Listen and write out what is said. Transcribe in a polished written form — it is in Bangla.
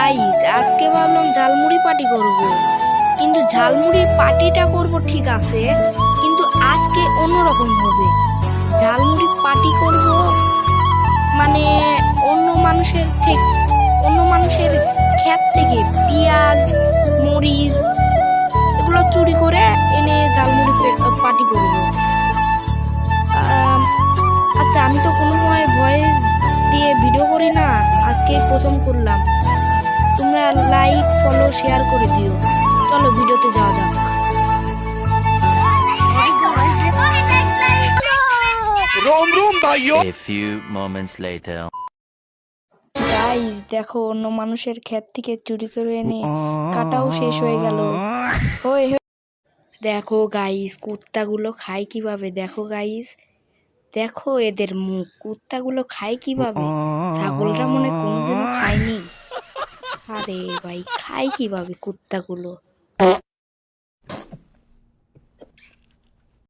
গাইস, আজকে ভাবলাম ঝালমুড়ি পার্টি করব, কিন্তু ঝালমুড়ির পার্টিটা করব ঠিক আছে, কিন্তু আজকে অন্যরকম হবে। ঝালমুড়ি পার্টি করব মানে অন্য মানুষের ক্ষেত থেকে পেঁয়াজ, মরিচ এগুলো চুরি করে এনে ঝালমুড়ি পার্টি করব। আচ্ছা, আমি তো কোনো সময় ভয়েস দিয়ে ভিডিও করি না, আজকে প্রথম করলাম। তোমরা লাইক, ফলো, শেয়ার করে দিও। চলো ভিডিওতে যাওয়া যাক। A few moments later. Guys দেখো, অন্য মানুষের ক্ষেত থেকে চুরি করে এনে কাটাও শেষ হয়ে গেল। হই হই। দেখো গাইস, কুত্তাগুলো খায় কিভাবে, দেখো গাইস, দেখো এদের মুখ, কুত্তাগুলো খায় কিভাবে। ছাগলরা মনে কোনোদিনও খায়নি। আরে ভাই, খায় কিভাবে কুত্তাগুলো।